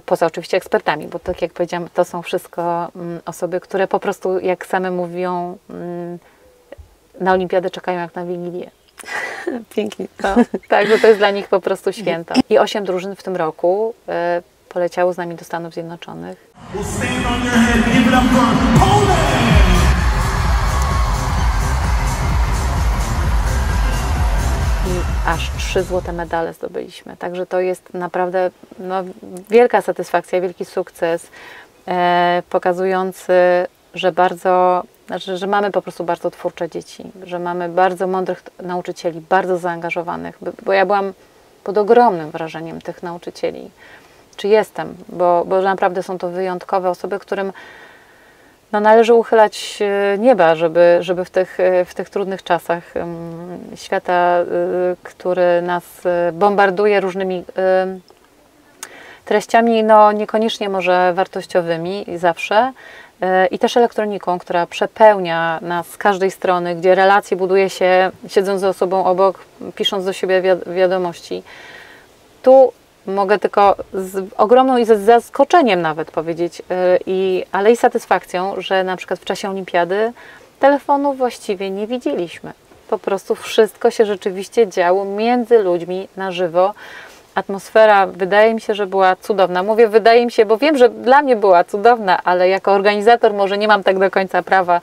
S1: Poza oczywiście ekspertami, bo tak jak powiedziałam, to są wszystko osoby, które po prostu, jak same mówią, na olimpiadę czekają jak na Wigilię.
S2: Pięknie.
S1: Także to jest dla nich po prostu święto. I 8 drużyn w tym roku poleciało z nami do Stanów Zjednoczonych. I aż 3 złote medale zdobyliśmy. Także to jest naprawdę wielka satysfakcja, wielki sukces, pokazujący, że mamy po prostu bardzo twórcze dzieci, że mamy bardzo mądrych nauczycieli, bardzo zaangażowanych, bo ja byłam pod ogromnym wrażeniem tych nauczycieli. Czy jestem, bo naprawdę są to wyjątkowe osoby, którym należy uchylać nieba, żeby w tych trudnych czasach świata, który nas bombarduje różnymi treściami, niekoniecznie może wartościowymi zawsze, i też elektroniką, która przepełnia nas z każdej strony, gdzie relacje buduje się siedząc ze osobą obok, pisząc do siebie wiadomości. Tu mogę tylko z ogromną i z zaskoczeniem nawet powiedzieć, ale i satysfakcją, że na przykład w czasie olimpiady telefonu właściwie nie widzieliśmy. Po prostu wszystko się rzeczywiście działo między ludźmi na żywo. Atmosfera wydaje mi się, że była cudowna. Mówię wydaje mi się, bo wiem, że dla mnie była cudowna, ale jako organizator może nie mam tak do końca prawa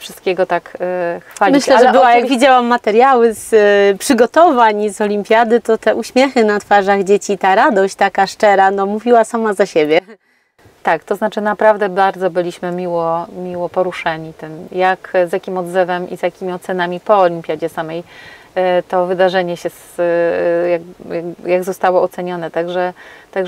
S1: wszystkiego tak chwalić.
S2: Myślę, że była, jak widziałam materiały z przygotowań z olimpiady, to te uśmiechy na twarzach dzieci, ta radość taka szczera, no mówiła sama za siebie.
S1: Tak, to znaczy naprawdę bardzo byliśmy miło poruszeni tym, z jakim odzewem i z jakimi ocenami po olimpiadzie samej to wydarzenie się, jak zostało ocenione. Także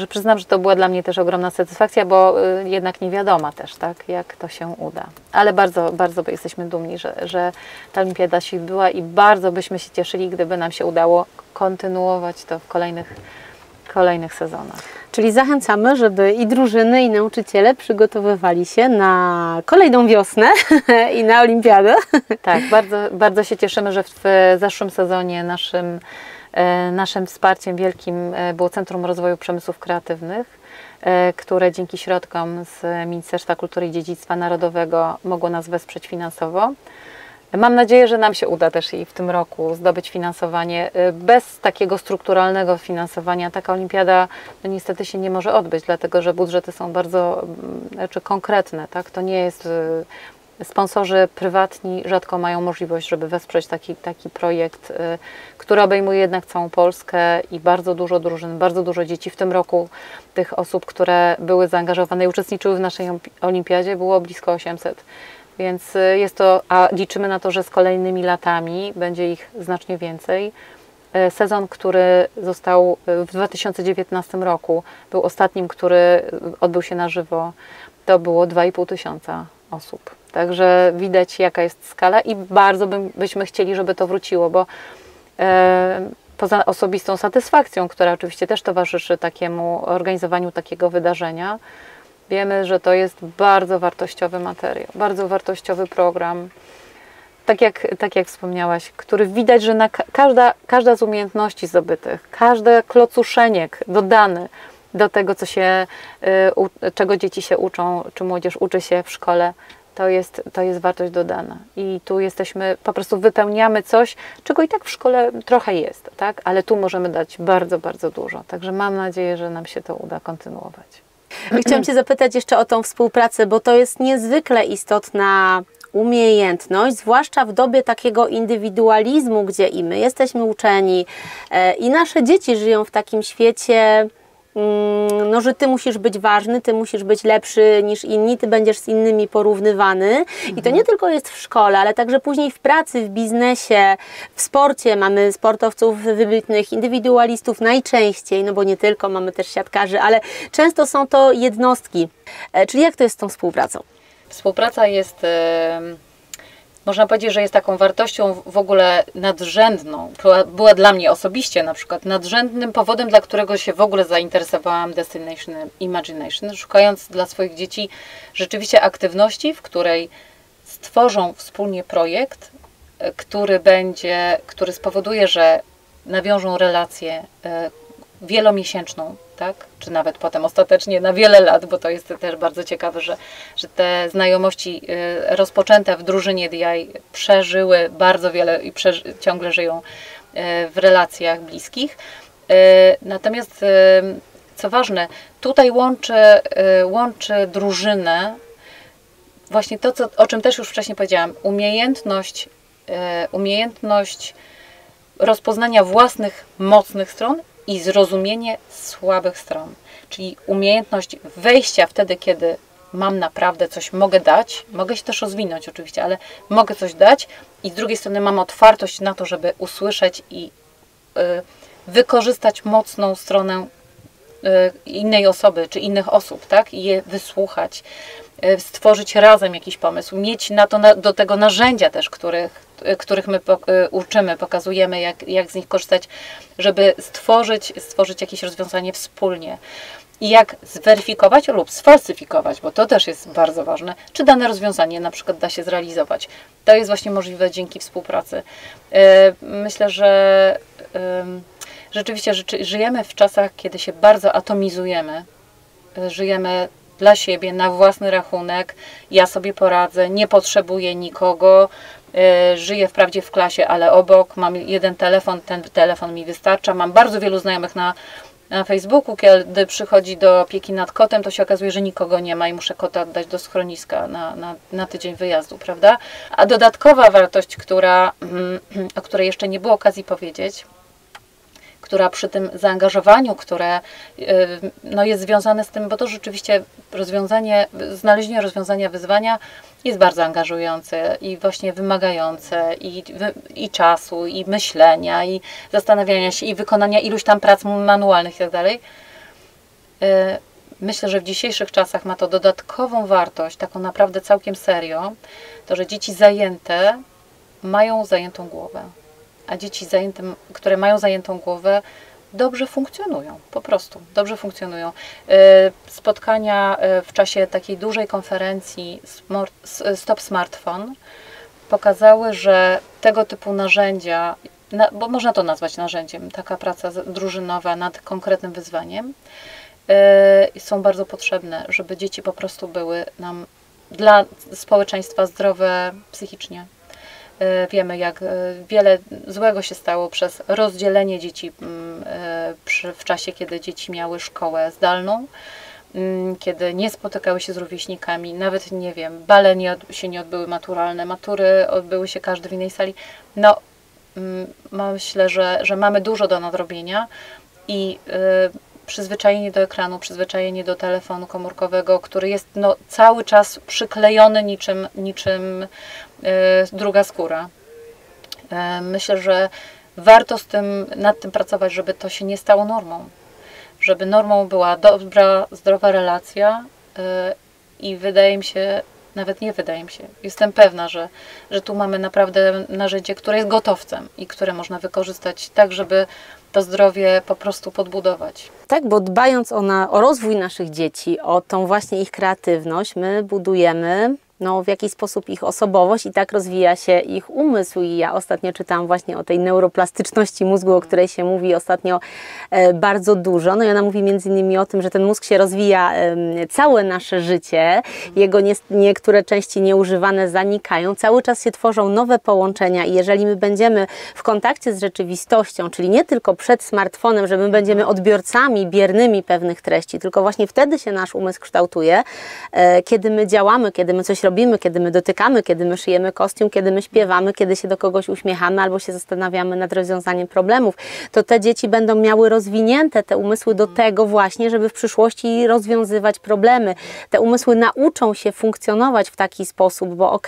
S1: przyznam, że to była dla mnie też ogromna satysfakcja, bo jednak nie wiadomo też, tak, jak to się uda. Ale bardzo, bardzo jesteśmy dumni, że ta olimpiada się odbyła i bardzo byśmy się cieszyli, gdyby nam się udało kontynuować to w kolejnych sezonach.
S2: Czyli zachęcamy, żeby i drużyny, i nauczyciele przygotowywali się na kolejną wiosnę i na olimpiadę.
S1: Tak, bardzo, bardzo się cieszymy, że w zeszłym sezonie naszym wsparciem wielkim było Centrum Rozwoju Przemysłów Kreatywnych, które dzięki środkom z Ministerstwa Kultury i Dziedzictwa Narodowego mogło nas wesprzeć finansowo. Mam nadzieję, że nam się uda też i w tym roku zdobyć finansowanie. Bez takiego strukturalnego finansowania taka olimpiada no niestety się nie może odbyć, dlatego że budżety są bardzo konkretne. Tak? To nie jest... Sponsorzy prywatni rzadko mają możliwość, żeby wesprzeć taki projekt, który obejmuje jednak całą Polskę i bardzo dużo drużyn, bardzo dużo dzieci. W tym roku tych osób, które były zaangażowane i uczestniczyły w naszej olimpiadzie, było blisko 800. Więc jest to, a liczymy na to, że z kolejnymi latami będzie ich znacznie więcej. Sezon, który został w 2019 roku, był ostatnim, który odbył się na żywo, to było 2500 osób. Także widać, jaka jest skala i bardzo byśmy chcieli, żeby to wróciło, bo poza osobistą satysfakcją, która oczywiście też towarzyszy takiemu organizowaniu takiego wydarzenia, wiemy, że to jest bardzo wartościowy materiał, bardzo wartościowy program. Tak jak wspomniałaś, który widać, że każda z umiejętności zdobytych, każdy klocuszeniek dodany do tego, czego dzieci się uczą, czy młodzież uczy się w szkole, to jest wartość dodana. I tu po prostu wypełniamy coś, czego i tak w szkole trochę jest, tak? Ale tu możemy dać bardzo, bardzo dużo. Także mam nadzieję, że nam się to uda kontynuować.
S2: Chciałam Cię zapytać jeszcze o tą współpracę, bo to jest niezwykle istotna umiejętność, zwłaszcza w dobie takiego indywidualizmu, gdzie i my jesteśmy uczeni, i nasze dzieci żyją w takim świecie, no, że Ty musisz być ważny, Ty musisz być lepszy niż inni, Ty będziesz z innymi porównywany. I to nie tylko jest w szkole, ale także później w pracy, w biznesie, w sporcie. Mamy sportowców wybitnych, indywidualistów najczęściej, no bo nie tylko, mamy też siatkarzy, ale często są to jednostki. Czyli jak to jest z tą współpracą?
S1: Współpraca jest... Można powiedzieć, że jest taką wartością w ogóle nadrzędną. Była dla mnie osobiście na przykład nadrzędnym powodem, dla którego się w ogóle zainteresowałam Destination Imagination, szukając dla swoich dzieci rzeczywiście aktywności, w której stworzą wspólnie projekt, który spowoduje, że nawiążą relację wielomiesięczną, tak? Czy nawet potem ostatecznie na wiele lat, bo to jest też bardzo ciekawe, że te znajomości rozpoczęte w drużynie DI przeżyły bardzo wiele i ciągle żyją w relacjach bliskich. Natomiast co ważne, tutaj łączy drużynę właśnie to, o czym też już wcześniej powiedziałam, umiejętność rozpoznania własnych mocnych stron i zrozumienie słabych stron, czyli umiejętność wejścia wtedy, kiedy mam naprawdę coś, mogę dać, mogę się też rozwinąć oczywiście, ale mogę coś dać i z drugiej strony mam otwartość na to, żeby usłyszeć i wykorzystać mocną stronę innej osoby, czy innych osób, tak? I je wysłuchać, stworzyć razem jakiś pomysł, mieć na to, do tego narzędzia też, których my uczymy, pokazujemy, jak z nich korzystać, żeby stworzyć jakieś rozwiązanie wspólnie. i jak zweryfikować lub sfalsyfikować, bo to też jest bardzo ważne, czy dane rozwiązanie na przykład da się zrealizować. To jest właśnie możliwe dzięki współpracy. Myślę, że rzeczywiście żyjemy w czasach, kiedy się bardzo atomizujemy. Żyjemy dla siebie, na własny rachunek. Ja sobie poradzę, nie potrzebuję nikogo. Żyję wprawdzie w klasie, ale obok. Mam jeden telefon, ten telefon mi wystarcza. Mam bardzo wielu znajomych na Facebooku, kiedy przychodzi do opieki nad kotem, to się okazuje, że nikogo nie ma i muszę kota oddać do schroniska na tydzień wyjazdu, prawda? A dodatkowa wartość, o której jeszcze nie było okazji powiedzieć, która przy tym zaangażowaniu, które no, jest związane z tym, bo to rzeczywiście znalezienie rozwiązania wyzwania jest bardzo angażujące i właśnie wymagające i czasu, i myślenia, i zastanawiania się, i wykonania iluś tam prac manualnych i tak dalej. Myślę, że w dzisiejszych czasach ma to dodatkową wartość, taką naprawdę całkiem serio, to, że dzieci zajęte mają zajętą głowę. A dzieci które mają zajętą głowę, dobrze funkcjonują, po prostu dobrze funkcjonują. Spotkania w czasie takiej dużej konferencji Stop Smartphone pokazały, że tego typu narzędzia, bo można to nazwać narzędziem, taka praca drużynowa nad konkretnym wyzwaniem, są bardzo potrzebne, żeby dzieci po prostu były nam dla społeczeństwa zdrowe psychicznie. Wiemy, jak wiele złego się stało przez rozdzielenie dzieci w czasie, kiedy dzieci miały szkołę zdalną, kiedy nie spotykały się z rówieśnikami, nawet, nie wiem, bale się nie odbyły maturalne, matury odbyły się każdy w innej sali. No, myślę, że mamy dużo do nadrobienia i przyzwyczajenie do ekranu, przyzwyczajenie do telefonu komórkowego, który jest no, cały czas przyklejony niczym druga skóra. Myślę, że warto nad tym pracować, żeby to się nie stało normą. Żeby normą była dobra, zdrowa relacja i jestem pewna, że tu mamy naprawdę narzędzie, które jest gotowcem i które można wykorzystać tak, żeby to zdrowie po prostu podbudować.
S2: Tak, bo dbając o rozwój naszych dzieci, o tą właśnie ich kreatywność, my budujemy w jakiś sposób ich osobowość i tak rozwija się ich umysł. I ja ostatnio czytałam właśnie o tej neuroplastyczności mózgu, o której się mówi ostatnio bardzo dużo. No i ona mówi między innymi o tym, że ten mózg się rozwija całe nasze życie, jego niektóre części nieużywane zanikają, cały czas się tworzą nowe połączenia i jeżeli my będziemy w kontakcie z rzeczywistością, czyli nie tylko przed smartfonem, że my będziemy odbiorcami biernymi pewnych treści, tylko właśnie wtedy się nasz umysł kształtuje, kiedy my działamy, kiedy my coś robimy, kiedy my dotykamy, kiedy my szyjemy kostium, kiedy my śpiewamy, kiedy się do kogoś uśmiechamy albo się zastanawiamy nad rozwiązaniem problemów, to te dzieci będą miały rozwinięte te umysły do tego właśnie, żeby w przyszłości rozwiązywać problemy. Te umysły nauczą się funkcjonować w taki sposób, bo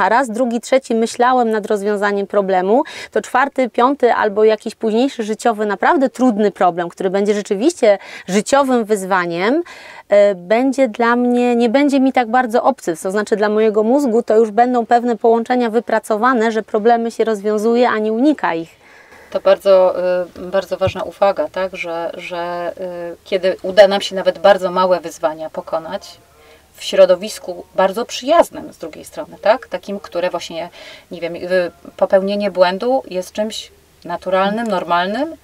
S2: raz, drugi, trzeci myślałem nad rozwiązaniem problemu, to czwarty, piąty albo jakiś późniejszy życiowy, naprawdę trudny problem, który będzie rzeczywiście życiowym wyzwaniem, będzie dla mnie, nie będzie mi tak bardzo obcy, to znaczy dla mojego mózgu to już będą pewne połączenia wypracowane, że problemy się rozwiązuje, a nie unika ich.
S1: To bardzo, bardzo ważna uwaga, tak? że kiedy uda nam się nawet bardzo małe wyzwania pokonać w środowisku bardzo przyjaznym z drugiej strony, tak? Takim, które właśnie, nie wiem, popełnienie błędu jest czymś naturalnym, normalnym.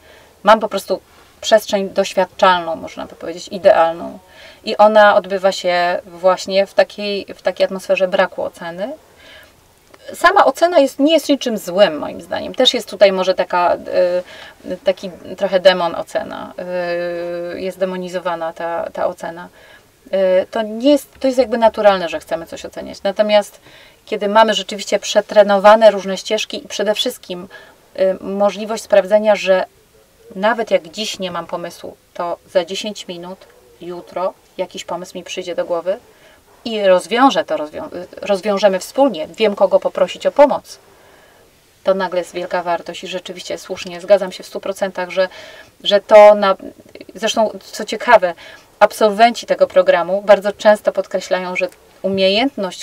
S1: Mam po prostu przestrzeń doświadczalną, można by powiedzieć, idealną. I ona odbywa się właśnie w takiej atmosferze braku oceny. Sama ocena nie jest niczym złym, moim zdaniem. Też jest tutaj może taki trochę demon ocena. Jest demonizowana ta ocena. To jest jakby naturalne, że chcemy coś oceniać. Natomiast kiedy mamy rzeczywiście przetrenowane różne ścieżki i przede wszystkim możliwość sprawdzenia, że nawet jak dziś nie mam pomysłu, to za 10 minut, jutro jakiś pomysł mi przyjdzie do głowy i rozwiążemy wspólnie, wiem kogo poprosić o pomoc. To nagle jest wielka wartość i rzeczywiście słusznie, zgadzam się w 100%, że to, zresztą co ciekawe, absolwenci tego programu bardzo często podkreślają, że umiejętność,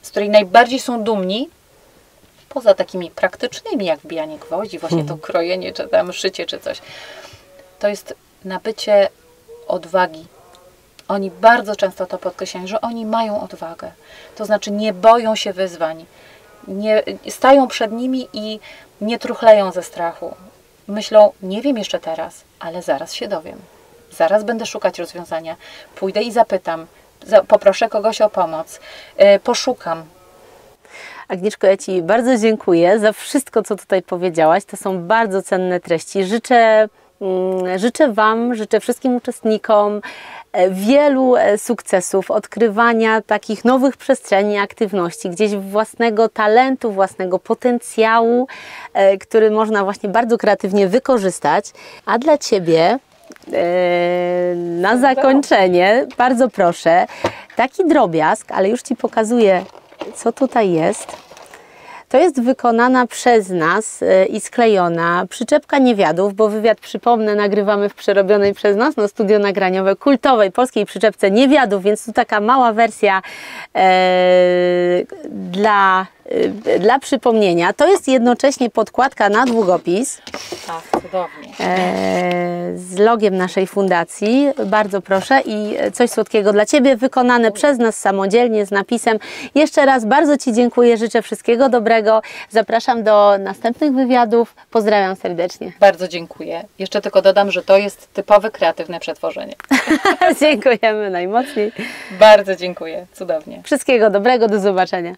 S1: z której najbardziej są dumni, poza takimi praktycznymi, jak wbijanie gwoździ, właśnie to krojenie, czy tam szycie, czy coś, to jest nabycie odwagi. Oni bardzo często to podkreślają, że oni mają odwagę. To znaczy nie boją się wyzwań. Nie, stają przed nimi i nie truchleją ze strachu. Myślą, nie wiem jeszcze teraz, ale zaraz się dowiem. Zaraz będę szukać rozwiązania. Pójdę i zapytam. Poproszę kogoś o pomoc. Poszukam.
S2: Agnieszko, ja Ci bardzo dziękuję za wszystko, co tutaj powiedziałaś. To są bardzo cenne treści. Życzę Wam, życzę wszystkim uczestnikom wielu sukcesów, odkrywania takich nowych przestrzeni aktywności, gdzieś własnego talentu, własnego potencjału, który można właśnie bardzo kreatywnie wykorzystać. A dla Ciebie na zakończenie bardzo proszę taki drobiazg, ale już Ci pokazuję, co tutaj jest. To jest wykonana przez nas i sklejona przyczepka niewiadów, bo wywiad, przypomnę, nagrywamy w przerobionej przez nas studio nagraniowe kultowej polskiej przyczepce niewiadów, więc tu taka mała wersja dla przypomnienia. To jest jednocześnie podkładka na długopis.
S1: Tak, cudownie.
S2: Z logiem naszej fundacji. Bardzo proszę i coś słodkiego dla Ciebie, wykonane przez nas samodzielnie z napisem. Jeszcze raz bardzo Ci dziękuję, życzę wszystkiego dobrego. Zapraszam do następnych wywiadów. Pozdrawiam serdecznie.
S1: Bardzo dziękuję. Jeszcze tylko dodam, że to jest typowe kreatywne przetworzenie.
S2: Dziękujemy najmocniej.
S1: Bardzo dziękuję. Cudownie.
S2: Wszystkiego dobrego, do zobaczenia.